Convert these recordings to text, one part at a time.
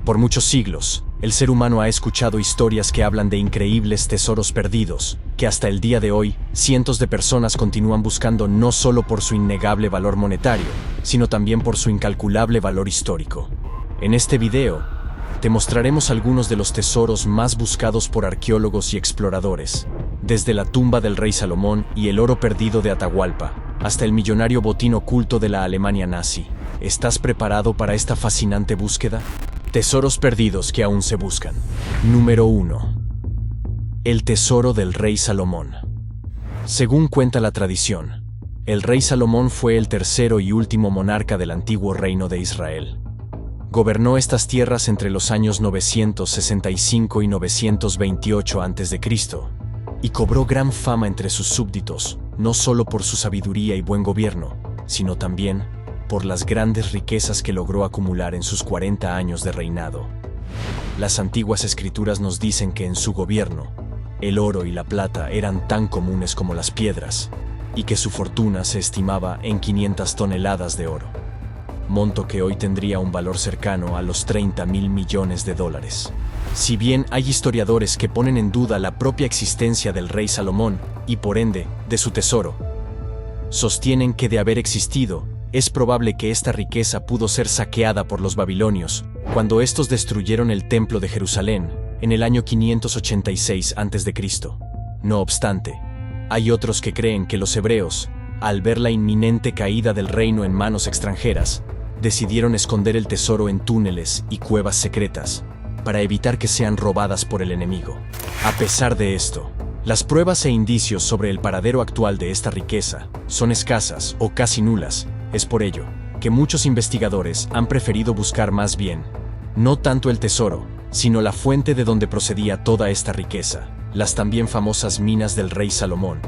Por muchos siglos, el ser humano ha escuchado historias que hablan de increíbles tesoros perdidos, que hasta el día de hoy, cientos de personas continúan buscando no solo por su innegable valor monetario, sino también por su incalculable valor histórico. En este video, te mostraremos algunos de los tesoros más buscados por arqueólogos y exploradores, desde la tumba del rey Salomón y el oro perdido de Atahualpa, hasta el millonario botín oculto de la Alemania nazi. ¿Estás preparado para esta fascinante búsqueda? Tesoros perdidos que aún se buscan. Número 1. El tesoro del rey Salomón. Según cuenta la tradición, el rey Salomón fue el tercero y último monarca del antiguo reino de Israel. Gobernó estas tierras entre los años 965 y 928 a.C., y cobró gran fama entre sus súbditos, no solo por su sabiduría y buen gobierno, sino también por las grandes riquezas que logró acumular en sus 40 años de reinado. Las antiguas escrituras nos dicen que en su gobierno, el oro y la plata eran tan comunes como las piedras, y que su fortuna se estimaba en 500 toneladas de oro, monto que hoy tendría un valor cercano a los 30.000 millones de dólares. Si bien hay historiadores que ponen en duda la propia existencia del rey Salomón, y por ende, de su tesoro, sostienen que de haber existido, es probable que esta riqueza pudo ser saqueada por los babilonios, cuando estos destruyeron el templo de Jerusalén, en el año 586 a.C. No obstante, hay otros que creen que los hebreos, al ver la inminente caída del reino en manos extranjeras, decidieron esconder el tesoro en túneles y cuevas secretas, para evitar que sean robadas por el enemigo. A pesar de esto, las pruebas e indicios sobre el paradero actual de esta riqueza son escasas o casi nulas. Es por ello que muchos investigadores han preferido buscar más bien, no tanto el tesoro, sino la fuente de donde procedía toda esta riqueza, las también famosas minas del rey Salomón,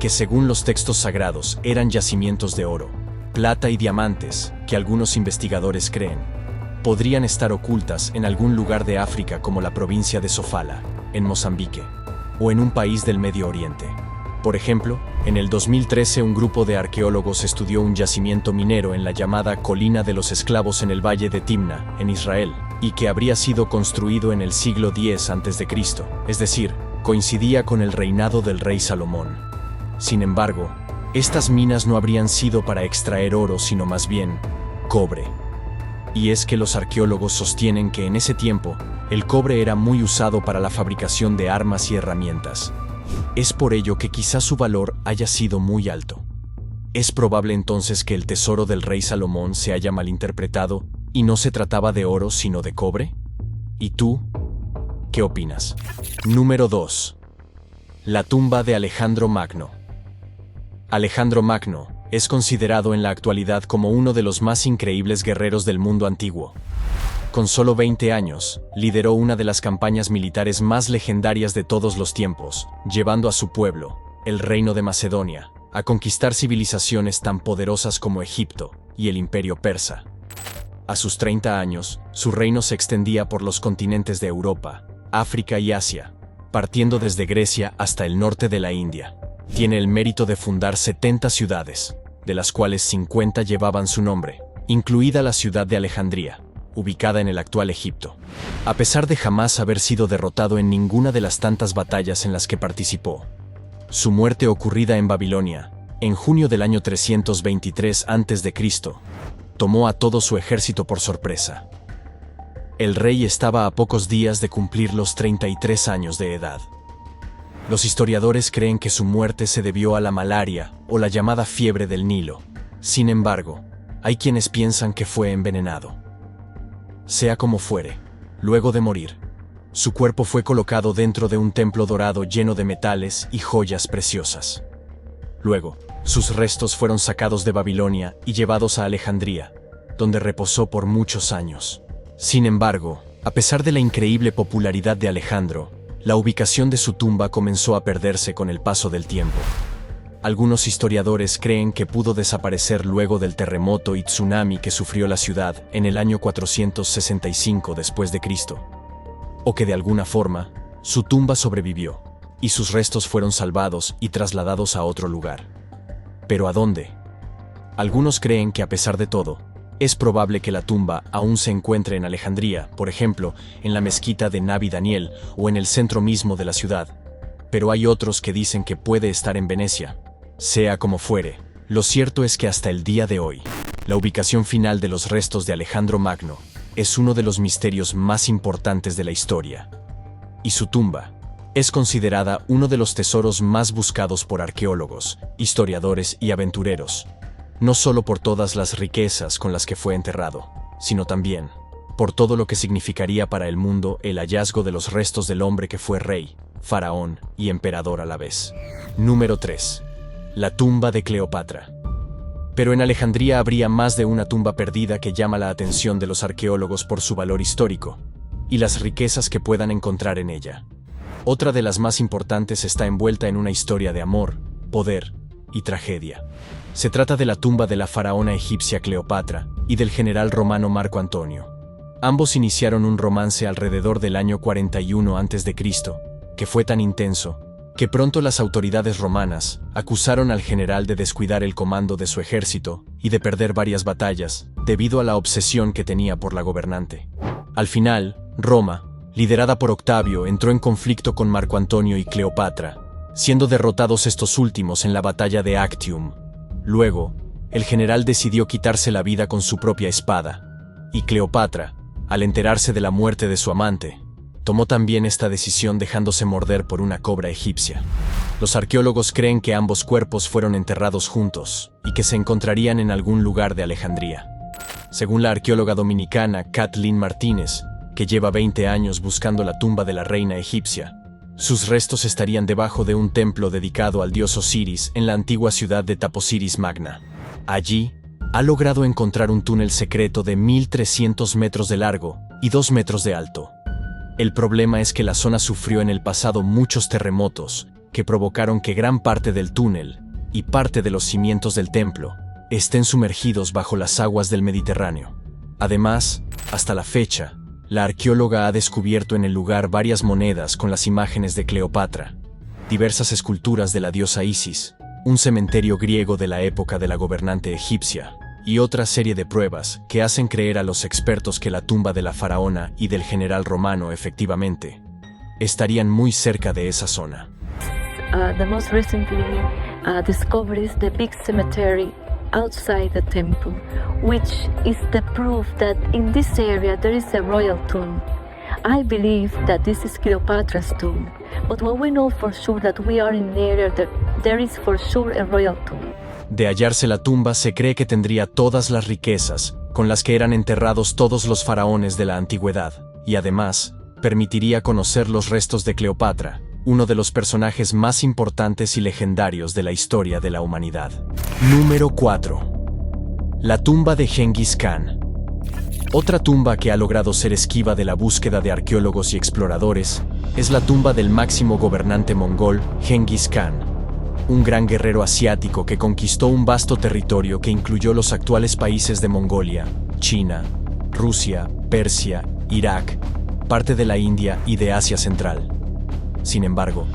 que según los textos sagrados eran yacimientos de oro, plata y diamantes, que algunos investigadores creen podrían estar ocultas en algún lugar de África como la provincia de Sofala, en Mozambique, o en un país del Medio Oriente. Por ejemplo, en el 2013 un grupo de arqueólogos estudió un yacimiento minero en la llamada Colina de los Esclavos en el Valle de Timna, en Israel, y que habría sido construido en el siglo X a.C., es decir, coincidía con el reinado del rey Salomón. Sin embargo, estas minas no habrían sido para extraer oro, sino más bien cobre. Y es que los arqueólogos sostienen que en ese tiempo, el cobre era muy usado para la fabricación de armas y herramientas. Es por ello que quizás su valor haya sido muy alto. Es probable entonces que el tesoro del rey Salomón se haya malinterpretado y no se trataba de oro sino de cobre. ¿Y tú? ¿Qué opinas? Número 2. La tumba de Alejandro Magno. Alejandro Magno es considerado en la actualidad como uno de los más increíbles guerreros del mundo antiguo. Con solo 20 años, lideró una de las campañas militares más legendarias de todos los tiempos, llevando a su pueblo, el reino de Macedonia, a conquistar civilizaciones tan poderosas como Egipto y el Imperio Persa. A sus 30 años, su reino se extendía por los continentes de Europa, África y Asia, partiendo desde Grecia hasta el norte de la India. Tiene el mérito de fundar 70 ciudades, de las cuales 50 llevaban su nombre, incluida la ciudad de Alejandría, ubicada en el actual Egipto. A pesar de jamás haber sido derrotado en ninguna de las tantas batallas en las que participó, su muerte ocurrida en Babilonia, en junio del año 323 a.C., tomó a todo su ejército por sorpresa. El rey estaba a pocos días de cumplir los 33 años de edad. Los historiadores creen que su muerte se debió a la malaria o la llamada fiebre del Nilo. Sin embargo, hay quienes piensan que fue envenenado. Sea como fuere, luego de morir, su cuerpo fue colocado dentro de un templo dorado lleno de metales y joyas preciosas. Luego, sus restos fueron sacados de Babilonia y llevados a Alejandría, donde reposó por muchos años. Sin embargo, a pesar de la increíble popularidad de Alejandro, la ubicación de su tumba comenzó a perderse con el paso del tiempo. Algunos historiadores creen que pudo desaparecer luego del terremoto y tsunami que sufrió la ciudad en el año 465 después de Cristo, o que de alguna forma su tumba sobrevivió y sus restos fueron salvados y trasladados a otro lugar. ¿Pero a dónde? Algunos creen que a pesar de todo, Es probable que la tumba aún se encuentre en Alejandría, por ejemplo, en la mezquita de Nabi Daniel o en el centro mismo de la ciudad. Pero hay otros que dicen que puede estar en Venecia. Sea como fuere, lo cierto es que hasta el día de hoy, la ubicación final de los restos de Alejandro Magno es uno de los misterios más importantes de la historia. Y su tumba es considerada uno de los tesoros más buscados por arqueólogos, historiadores y aventureros, no solo por todas las riquezas con las que fue enterrado, sino también por todo lo que significaría para el mundo el hallazgo de los restos del hombre que fue rey, faraón y emperador a la vez. Número 3. La tumba de Cleopatra. Pero en Alejandría habría más de una tumba perdida que llama la atención de los arqueólogos por su valor histórico y las riquezas que puedan encontrar en ella. Otra de las más importantes está envuelta en una historia de amor, poder y tragedia. Se trata de la tumba de la faraona egipcia Cleopatra y del general romano Marco Antonio. Ambos iniciaron un romance alrededor del año 41 a.C., que fue tan intenso que pronto las autoridades romanas acusaron al general de descuidar el comando de su ejército y de perder varias batallas debido a la obsesión que tenía por la gobernante. Al final, Roma, liderada por Octavio, entró en conflicto con Marco Antonio y Cleopatra, siendo derrotados estos últimos en la batalla de Actium. Luego, el general decidió quitarse la vida con su propia espada, y Cleopatra, al enterarse de la muerte de su amante, tomó también esta decisión dejándose morder por una cobra egipcia. Los arqueólogos creen que ambos cuerpos fueron enterrados juntos y que se encontrarían en algún lugar de Alejandría. Según la arqueóloga dominicana Kathleen Martínez, que lleva 20 años buscando la tumba de la reina egipcia, sus restos estarían debajo de un templo dedicado al dios Osiris en la antigua ciudad de Taposiris Magna. Allí, ha logrado encontrar un túnel secreto de 1.300 metros de largo y 2 metros de alto. El problema es que la zona sufrió en el pasado muchos terremotos que provocaron que gran parte del túnel y parte de los cimientos del templo estén sumergidos bajo las aguas del Mediterráneo. Además, hasta la fecha, la arqueóloga ha descubierto en el lugar varias monedas con las imágenes de Cleopatra, diversas esculturas de la diosa Isis, un cementerio griego de la época de la gobernante egipcia, y otra serie de pruebas que hacen creer a los expertos que la tumba de la faraona y del general romano efectivamente estarían muy cerca de esa zona. The most recently discovered is the big cemetery outside the temple, which is the proof that in this area there is a royal tomb. I believe that this is Cleopatra's tomb, but what we know for sure that we are in the area that there is for sure a royal tomb. De hallarse la tumba, se cree que tendría todas las riquezas con las que eran enterrados todos los faraones de la antigüedad, y además, permitiría conocer los restos de Cleopatra, uno de los personajes más importantes y legendarios de la historia de la humanidad. Número 4. La tumba de Gengis Khan. Otra tumba que ha logrado ser esquiva de la búsqueda de arqueólogos y exploradores es la tumba del máximo gobernante mongol, Gengis Khan, un gran guerrero asiático que conquistó un vasto territorio que incluyó los actuales países de Mongolia, China, Rusia, Persia, Irak, parte de la India y de Asia Central. Sin embargo,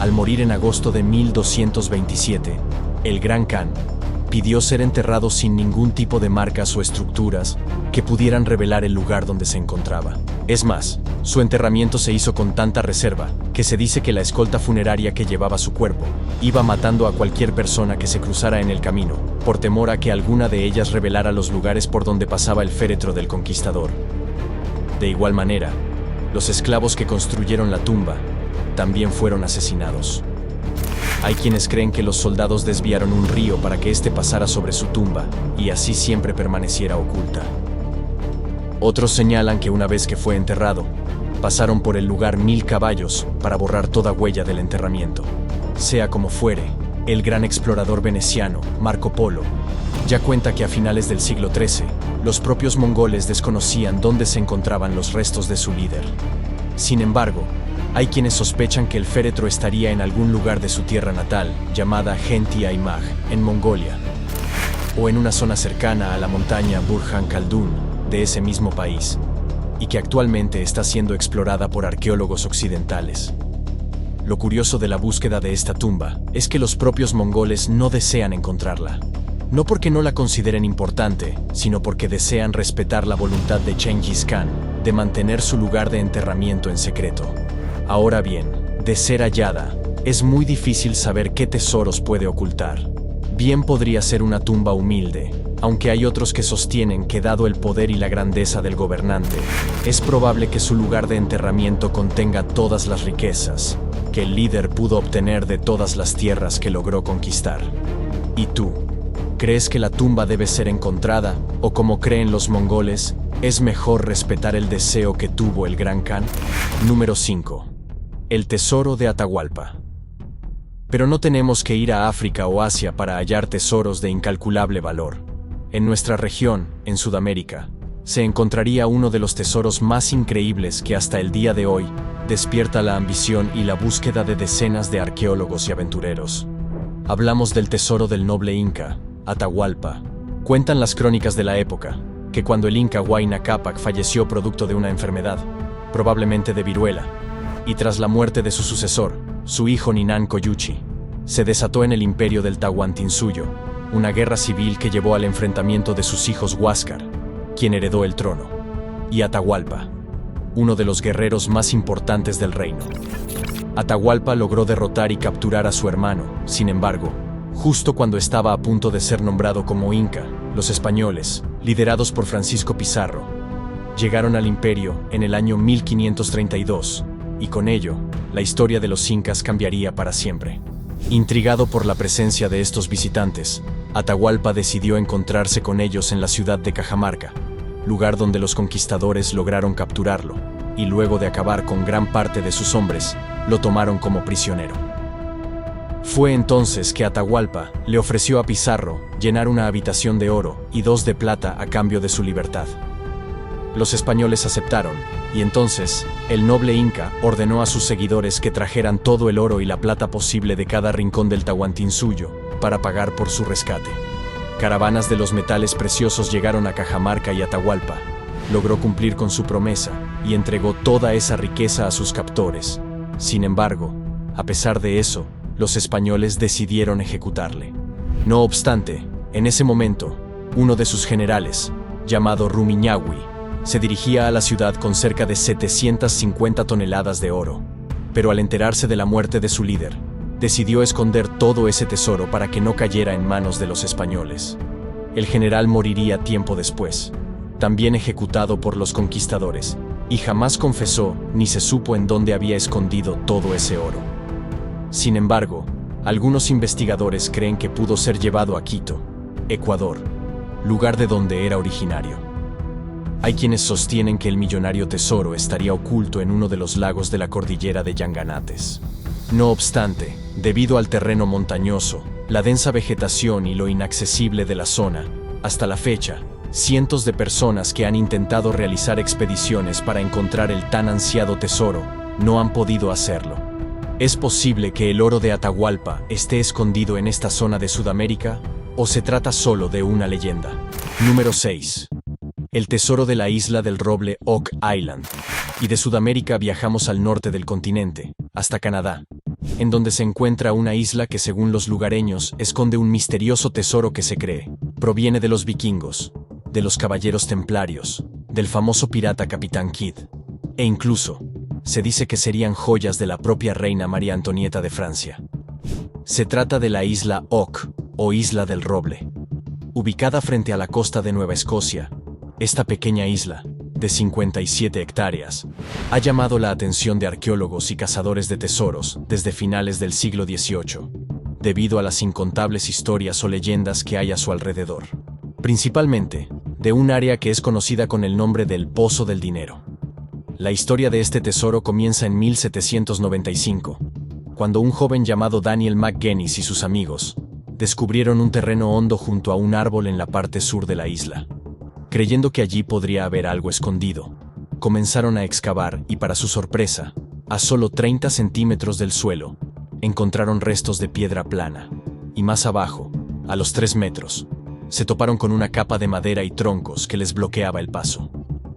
al morir en agosto de 1227, el Gran Khan pidió ser enterrado sin ningún tipo de marcas o estructuras que pudieran revelar el lugar donde se encontraba. Es más, su enterramiento se hizo con tanta reserva que se dice que la escolta funeraria que llevaba su cuerpo iba matando a cualquier persona que se cruzara en el camino, por temor a que alguna de ellas revelara los lugares por donde pasaba el féretro del conquistador. De igual manera, los esclavos que construyeron la tumba también fueron asesinados. Hay quienes creen que los soldados desviaron un río para que éste pasara sobre su tumba y así siempre permaneciera oculta. Otros señalan que una vez que fue enterrado, pasaron por el lugar 1000 caballos para borrar toda huella del enterramiento. Sea como fuere, el gran explorador veneciano, Marco Polo, ya cuenta que a finales del siglo XIII, los propios mongoles desconocían dónde se encontraban los restos de su líder. Sin embargo, hay quienes sospechan que el féretro estaría en algún lugar de su tierra natal, llamada Genti Aymag, en Mongolia, o en una zona cercana a la montaña Burhan Khaldun de ese mismo país, y que actualmente está siendo explorada por arqueólogos occidentales. Lo curioso de la búsqueda de esta tumba es que los propios mongoles no desean encontrarla. No porque no la consideren importante, sino porque desean respetar la voluntad de Chengis Khan de mantener su lugar de enterramiento en secreto. Ahora bien, de ser hallada, es muy difícil saber qué tesoros puede ocultar. Bien podría ser una tumba humilde, aunque hay otros que sostienen que dado el poder y la grandeza del gobernante, es probable que su lugar de enterramiento contenga todas las riquezas que el líder pudo obtener de todas las tierras que logró conquistar. ¿Y tú? ¿Crees que la tumba debe ser encontrada, o como creen los mongoles, es mejor respetar el deseo que tuvo el Gran Khan? Número 5. El tesoro de Atahualpa. Pero no tenemos que ir a África o Asia para hallar tesoros de incalculable valor. En nuestra región, en Sudamérica, se encontraría uno de los tesoros más increíbles que hasta el día de hoy despierta la ambición y la búsqueda de decenas de arqueólogos y aventureros. Hablamos del tesoro del noble inca, Atahualpa. Cuentan las crónicas de la época que cuando el inca Huayna Cápac falleció producto de una enfermedad, probablemente de viruela, y tras la muerte de su sucesor, su hijo Ninan Coyuchi, se desató en el imperio del Tahuantinsuyo una guerra civil que llevó al enfrentamiento de sus hijos Huáscar, quien heredó el trono, y Atahualpa, uno de los guerreros más importantes del reino. Atahualpa logró derrotar y capturar a su hermano. Sin embargo, justo cuando estaba a punto de ser nombrado como inca, los españoles, liderados por Francisco Pizarro, llegaron al imperio en el año 1532, y con ello, la historia de los incas cambiaría para siempre. Intrigado por la presencia de estos visitantes, Atahualpa decidió encontrarse con ellos en la ciudad de Cajamarca, lugar donde los conquistadores lograron capturarlo, y luego de acabar con gran parte de sus hombres, lo tomaron como prisionero. Fue entonces que Atahualpa le ofreció a Pizarro llenar una habitación de oro y 2 de plata a cambio de su libertad. Los españoles aceptaron, y entonces, el noble inca ordenó a sus seguidores que trajeran todo el oro y la plata posible de cada rincón del Tahuantinsuyo para pagar por su rescate. Caravanas de los metales preciosos llegaron a Cajamarca y Atahualpa logró cumplir con su promesa y entregó toda esa riqueza a sus captores. Sin embargo, a pesar de eso, los españoles decidieron ejecutarle. No obstante, en ese momento, uno de sus generales, llamado Rumiñahui, se dirigía a la ciudad con cerca de 750 toneladas de oro, pero al enterarse de la muerte de su líder, decidió esconder todo ese tesoro para que no cayera en manos de los españoles. El general moriría tiempo después, también ejecutado por los conquistadores, y jamás confesó ni se supo en dónde había escondido todo ese oro. Sin embargo, algunos investigadores creen que pudo ser llevado a Quito, Ecuador, lugar de donde era originario. Hay quienes sostienen que el millonario tesoro estaría oculto en uno de los lagos de la cordillera de Yanganates. No obstante, debido al terreno montañoso, la densa vegetación y lo inaccesible de la zona, hasta la fecha, cientos de personas que han intentado realizar expediciones para encontrar el tan ansiado tesoro no han podido hacerlo. ¿Es posible que el oro de Atahualpa esté escondido en esta zona de Sudamérica, o se trata solo de una leyenda? Número 6. El tesoro de la isla del roble Oak Island. Y de Sudamérica viajamos al norte del continente, hasta Canadá, en donde se encuentra una isla que según los lugareños esconde un misterioso tesoro que se cree proviene de los vikingos, de los caballeros templarios, del famoso pirata Capitán Kidd, e incluso se dice que serían joyas de la propia reina María Antonieta de Francia. Se trata de la isla Oak, o Isla del Roble. Ubicada frente a la costa de Nueva Escocia, esta pequeña isla, de 57 hectáreas, ha llamado la atención de arqueólogos y cazadores de tesoros desde finales del siglo XVIII, debido a las incontables historias o leyendas que hay a su alrededor, principalmente de un área que es conocida con el nombre del Pozo del Dinero. La historia de este tesoro comienza en 1795, cuando un joven llamado Daniel McGuinness y sus amigos descubrieron un terreno hondo junto a un árbol en la parte sur de la isla. Creyendo que allí podría haber algo escondido, comenzaron a excavar y, para su sorpresa, a solo 30 centímetros del suelo, encontraron restos de piedra plana, y más abajo, a los 3 metros, se toparon con una capa de madera y troncos que les bloqueaba el paso.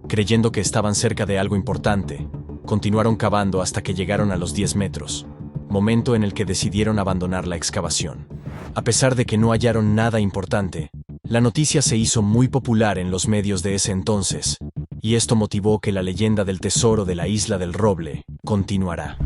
Creyendo que estaban cerca de algo importante, continuaron cavando hasta que llegaron a los 10 metros, momento en el que decidieron abandonar la excavación. A pesar de que no hallaron nada importante, la noticia se hizo muy popular en los medios de ese entonces, y esto motivó que la leyenda del tesoro de la Isla del Roble continuara.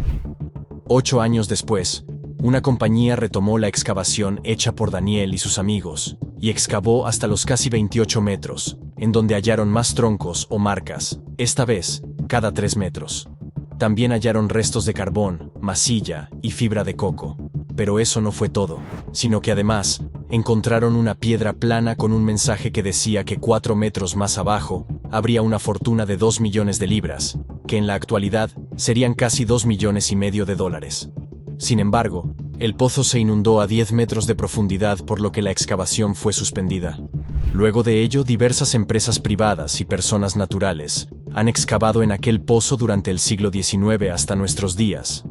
8 años después, una compañía retomó la excavación hecha por Daniel y sus amigos, y excavó hasta los casi 28 metros, en donde hallaron más troncos o marcas, esta vez, cada 3 metros. También hallaron restos de carbón, masilla y fibra de coco. Pero eso no fue todo, sino que además, encontraron una piedra plana con un mensaje que decía que 4 metros más abajo, habría una fortuna de 2 millones de libras, que en la actualidad serían casi 2,5 millones de dólares. Sin embargo, el pozo se inundó a 10 metros de profundidad, por lo que la excavación fue suspendida. Luego de ello, diversas empresas privadas y personas naturales han excavado en aquel pozo durante el siglo XIX hasta nuestros días.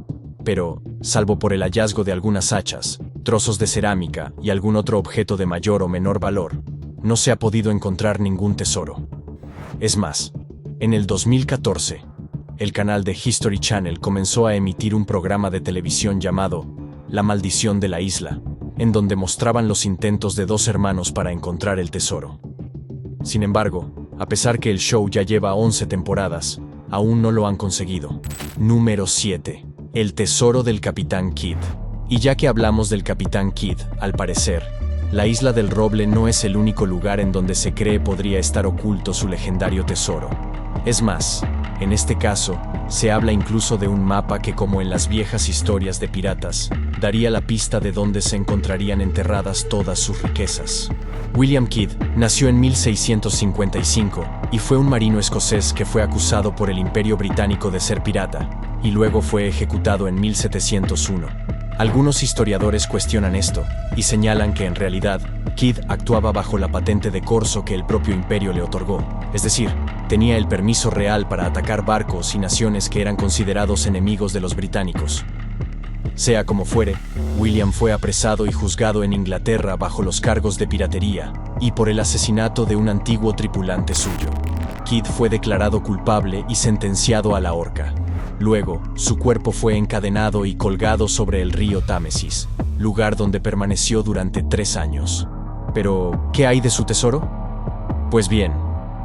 Pero, salvo por el hallazgo de algunas hachas, trozos de cerámica y algún otro objeto de mayor o menor valor, no se ha podido encontrar ningún tesoro. Es más, en el 2014, el canal de History Channel comenzó a emitir un programa de televisión llamado La Maldición de la Isla, en donde mostraban los intentos de 2 hermanos para encontrar el tesoro. Sin embargo, a pesar que el show ya lleva 11 temporadas, aún no lo han conseguido. Número 7. El tesoro del Capitán Kidd. Y ya que hablamos del Capitán Kidd, al parecer, la Isla del Roble no es el único lugar en donde se cree podría estar oculto su legendario tesoro. Es más, en este caso, se habla incluso de un mapa que, como en las viejas historias de piratas, daría la pista de dónde se encontrarían enterradas todas sus riquezas. William Kidd nació en 1655 y fue un marino escocés que fue acusado por el Imperio Británico de ser pirata, y luego fue ejecutado en 1701. Algunos historiadores cuestionan esto y señalan que en realidad Kidd actuaba bajo la patente de corso que el propio imperio le otorgó, es decir, tenía el permiso real para atacar barcos y naciones que eran considerados enemigos de los británicos. Sea como fuere, William fue apresado y juzgado en Inglaterra bajo los cargos de piratería y por el asesinato de un antiguo tripulante suyo. Kidd fue declarado culpable y sentenciado a la horca. Luego, su cuerpo fue encadenado y colgado sobre el río Támesis, lugar donde permaneció durante 3 años. Pero, ¿qué hay de su tesoro? Pues bien,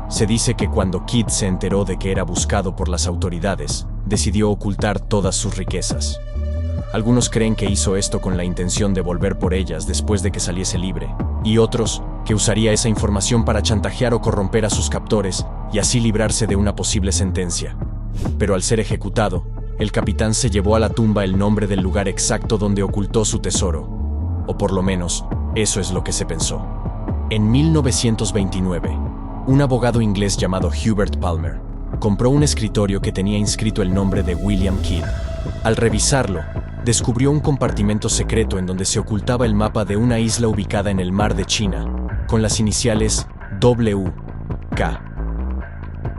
se dice que cuando Kidd se enteró de que era buscado por las autoridades, decidió ocultar todas sus riquezas. Algunos creen que hizo esto con la intención de volver por ellas después de que saliese libre, y otros que usaría esa información para chantajear o corromper a sus captores y así librarse de una posible sentencia. Pero al ser ejecutado, el capitán se llevó a la tumba el nombre del lugar exacto donde ocultó su tesoro. O por lo menos, eso es lo que se pensó. En 1929, un abogado inglés llamado Hubert Palmer compró un escritorio que tenía inscrito el nombre de William Kidd. Al revisarlo, descubrió un compartimento secreto en donde se ocultaba el mapa de una isla ubicada en el mar de China, con las iniciales WK.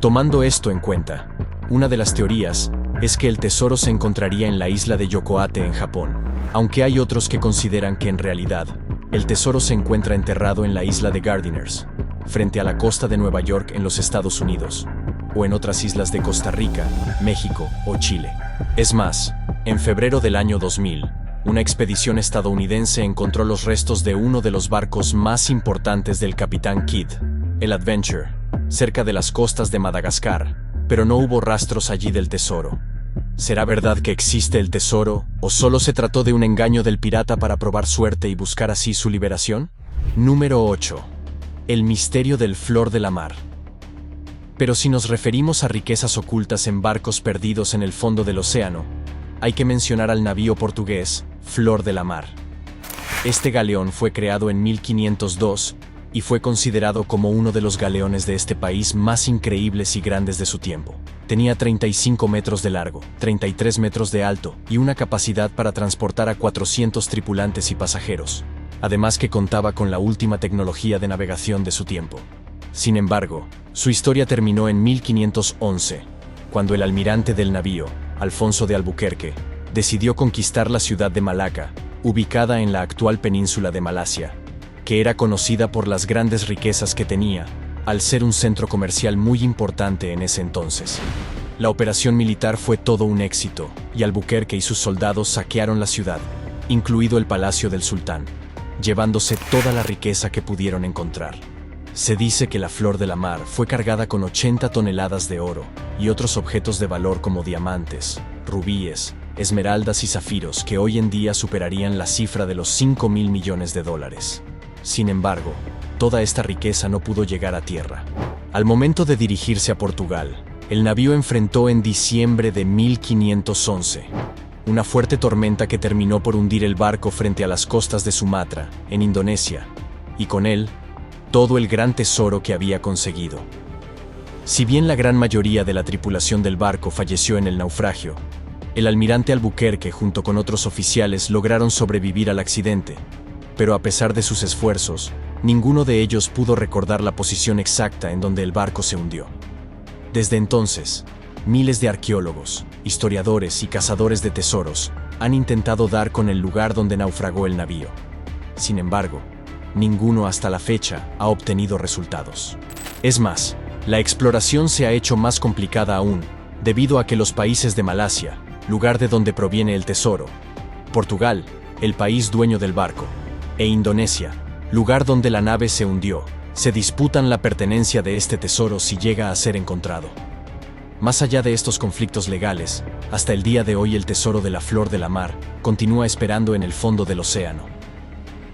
Tomando esto en cuenta, una de las teorías es que el tesoro se encontraría en la isla de Yokohate en Japón, aunque hay otros que consideran que en realidad, el tesoro se encuentra enterrado en la isla de Gardiners, frente a la costa de Nueva York en los Estados Unidos, o en otras islas de Costa Rica, México o Chile. Es más, en febrero del año 2000, una expedición estadounidense encontró los restos de uno de los barcos más importantes del Capitán Kidd, el Adventure, cerca de las costas de Madagascar, pero no hubo rastros allí del tesoro. ¿Será verdad que existe el tesoro, o solo se trató de un engaño del pirata para probar suerte y buscar así su liberación? Número 8. El misterio del Flor de la Mar. Pero si nos referimos a riquezas ocultas en barcos perdidos en el fondo del océano, hay que mencionar al navío portugués Flor de la Mar. Este galeón fue creado en 1502 y fue considerado como uno de los galeones de este país más increíbles y grandes de su tiempo. Tenía 35 metros de largo, 33 metros de alto y una capacidad para transportar a 400 tripulantes y pasajeros, además que contaba con la última tecnología de navegación de su tiempo. Sin embargo, su historia terminó en 1511, cuando el almirante del navío, Alfonso de Albuquerque, decidió conquistar la ciudad de Malaca, ubicada en la actual península de Malasia, que era conocida por las grandes riquezas que tenía, al ser un centro comercial muy importante en ese entonces. La operación militar fue todo un éxito, y Albuquerque y sus soldados saquearon la ciudad, incluido el palacio del sultán. llevándose toda la riqueza que pudieron encontrar. Se dice que la Flor de la Mar fue cargada con 80 toneladas de oro y otros objetos de valor como diamantes, rubíes, esmeraldas y zafiros que hoy en día superarían la cifra de los 5.000 millones de dólares. Sin embargo, toda esta riqueza no pudo llegar a tierra. Al momento de dirigirse a Portugal, el navío enfrentó en diciembre de 1511 una fuerte tormenta que terminó por hundir el barco frente a las costas de Sumatra, en Indonesia, y con él, todo el gran tesoro que había conseguido. Si bien la gran mayoría de la tripulación del barco falleció en el naufragio, el almirante Albuquerque junto con otros oficiales lograron sobrevivir al accidente, pero a pesar de sus esfuerzos, ninguno de ellos pudo recordar la posición exacta en donde el barco se hundió. Desde entonces, miles de arqueólogos, historiadores y cazadores de tesoros han intentado dar con el lugar donde naufragó el navío. Sin embargo, ninguno hasta la fecha ha obtenido resultados. Es más, la exploración se ha hecho más complicada aún, debido a que los países de Malasia, lugar de donde proviene el tesoro, Portugal, el país dueño del barco, e Indonesia, lugar donde la nave se hundió, se disputan la pertenencia de este tesoro si llega a ser encontrado. Más allá de estos conflictos legales, hasta el día de hoy el tesoro de la Flor de la Mar continúa esperando en el fondo del océano.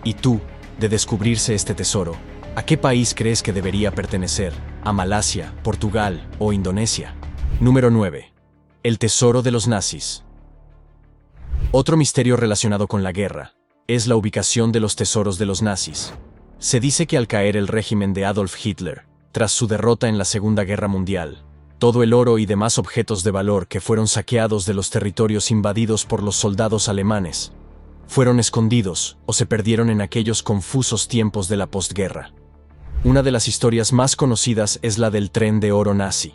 ¿Y tú, de descubrirse este tesoro, a qué país crees que debería pertenecer? ¿A Malasia, Portugal o Indonesia? Número 9. El tesoro de los nazis. Otro misterio relacionado con la guerra es la ubicación de los tesoros de los nazis. Se dice que al caer el régimen de Adolf Hitler, tras su derrota en la Segunda Guerra Mundial, todo el oro y demás objetos de valor que fueron saqueados de los territorios invadidos por los soldados alemanes fueron escondidos o se perdieron en aquellos confusos tiempos de la postguerra. Una de las historias más conocidas es la del tren de oro nazi,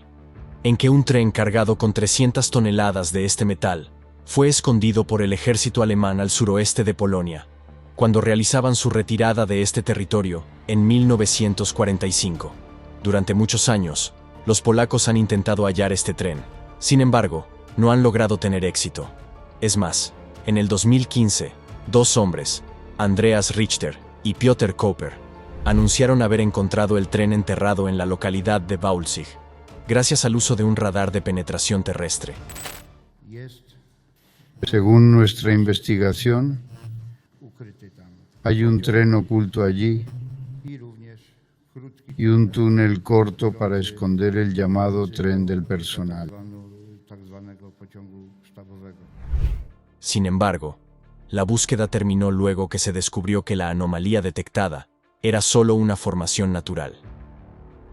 en que un tren cargado con 300 toneladas de este metal fue escondido por el ejército alemán al suroeste de Polonia, cuando realizaban su retirada de este territorio en 1945. Durante muchos años, los polacos han intentado hallar este tren. Sin embargo, no han logrado tener éxito. Es más, en el 2015, dos hombres, Andreas Richter y Piotr Koper, anunciaron haber encontrado el tren enterrado en la localidad de Bautzig, gracias al uso de un radar de penetración terrestre. Según nuestra investigación, hay un tren oculto allí y un túnel corto para esconder el llamado tren del personal. Sin embargo, la búsqueda terminó luego que se descubrió que la anomalía detectada era solo una formación natural.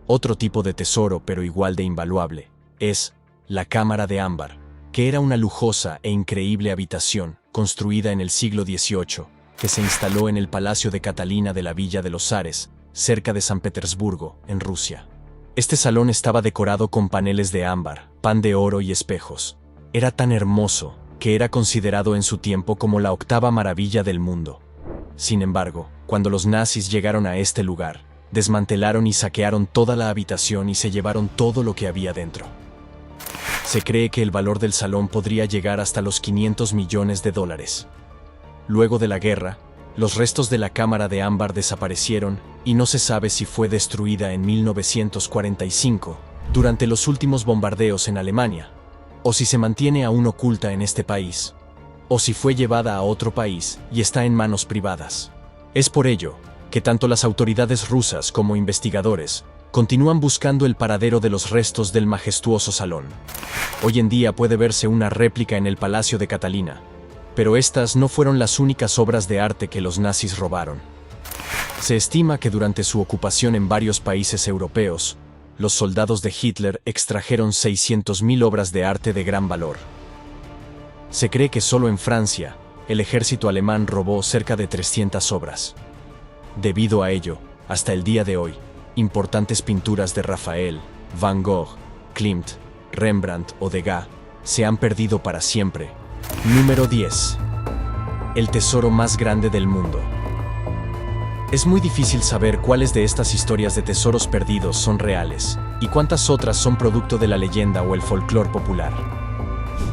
Otro tipo de tesoro, pero igual de invaluable, es la Cámara de Ámbar, que era una lujosa e increíble habitación construida en el siglo XVIII, que se instaló en el Palacio de Catalina de la Villa de los Zares, cerca de San Petersburgo, en Rusia. Este salón estaba decorado con paneles de ámbar, pan de oro y espejos. Era tan hermoso que era considerado en su tiempo como la octava maravilla del mundo. Sin embargo, cuando los nazis llegaron a este lugar, desmantelaron y saquearon toda la habitación y se llevaron todo lo que había dentro. Se cree que el valor del salón podría llegar hasta los 500 millones de dólares. Luego de la guerra, los restos de la Cámara de Ámbar desaparecieron y no se sabe si fue destruida en 1945, durante los últimos bombardeos en Alemania, o si se mantiene aún oculta en este país, o si fue llevada a otro país y está en manos privadas. Es por ello que tanto las autoridades rusas como investigadores continúan buscando el paradero de los restos del majestuoso salón. Hoy en día puede verse una réplica en el Palacio de Catalina, pero estas no fueron las únicas obras de arte que los nazis robaron. Se estima que durante su ocupación en varios países europeos, los soldados de Hitler extrajeron 600.000 obras de arte de gran valor. Se cree que solo en Francia, el ejército alemán robó cerca de 300 obras. Debido a ello, hasta el día de hoy, importantes pinturas de Rafael, Van Gogh, Klimt, Rembrandt o Degas se han perdido para siempre. Número 10. El tesoro más grande del mundo. Es muy difícil saber cuáles de estas historias de tesoros perdidos son reales y cuántas otras son producto de la leyenda o el folclore popular.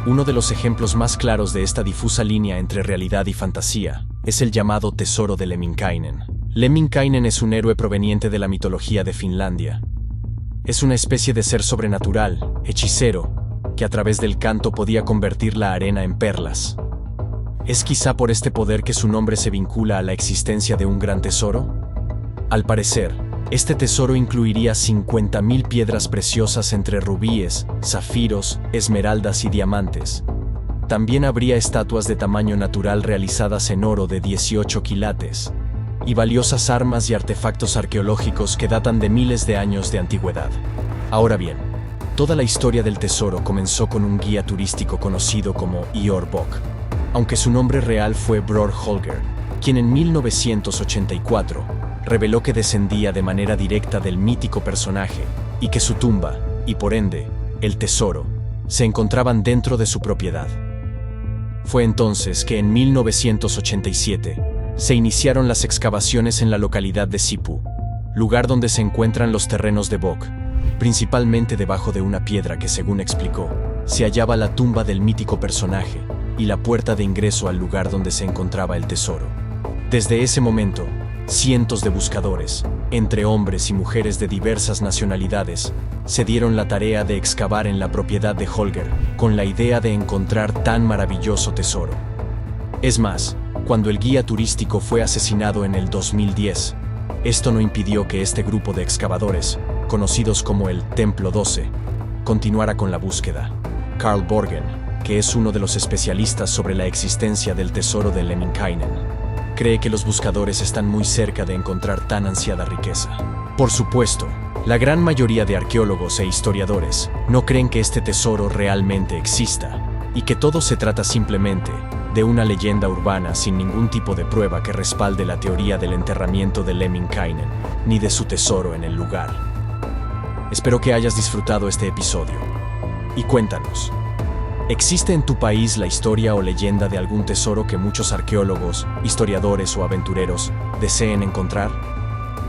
Uno de los ejemplos más claros de esta difusa línea entre realidad y fantasía es el llamado Tesoro de Lemminkainen. Lemminkainen es un héroe proveniente de la mitología de Finlandia. Es una especie de ser sobrenatural, hechicero, que a través del canto podía convertir la arena en perlas. ¿Es quizá por este poder que su nombre se vincula a la existencia de un gran tesoro? Al parecer, este tesoro incluiría 50.000 piedras preciosas entre rubíes, zafiros, esmeraldas y diamantes. También habría estatuas de tamaño natural realizadas en oro de 18 quilates, y valiosas armas y artefactos arqueológicos que datan de miles de años de antigüedad. Ahora bien, toda la historia del tesoro comenzó con un guía turístico conocido como Ior Bok, aunque su nombre real fue Bror Holger, quien en 1984 reveló que descendía de manera directa del mítico personaje y que su tumba, y por ende, el tesoro, se encontraban dentro de su propiedad. Fue entonces que en 1987 se iniciaron las excavaciones en la localidad de Sipu, lugar donde se encuentran los terrenos de Bok, principalmente debajo de una piedra que, según explicó, se hallaba la tumba del mítico personaje y la puerta de ingreso al lugar donde se encontraba el tesoro. Desde ese momento, cientos de buscadores, entre hombres y mujeres de diversas nacionalidades, se dieron la tarea de excavar en la propiedad de Holger con la idea de encontrar tan maravilloso tesoro. Es más, cuando el guía turístico fue asesinado en el 2010, esto no impidió que este grupo de excavadores, conocidos como el Templo 12, continuara con la búsqueda. Carl Borgen, que es uno de los especialistas sobre la existencia del tesoro de Lemminkainen, cree que los buscadores están muy cerca de encontrar tan ansiada riqueza. Por supuesto, la gran mayoría de arqueólogos e historiadores no creen que este tesoro realmente exista y que todo se trata simplemente de una leyenda urbana sin ningún tipo de prueba que respalde la teoría del enterramiento de Lemminkainen ni de su tesoro en el lugar. Espero que hayas disfrutado este episodio. Y cuéntanos, ¿existe en tu país la historia o leyenda de algún tesoro que muchos arqueólogos, historiadores o aventureros deseen encontrar?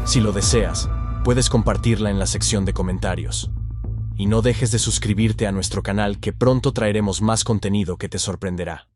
Si lo deseas, puedes compartirla en la sección de comentarios. Y no dejes de suscribirte a nuestro canal, que pronto traeremos más contenido que te sorprenderá.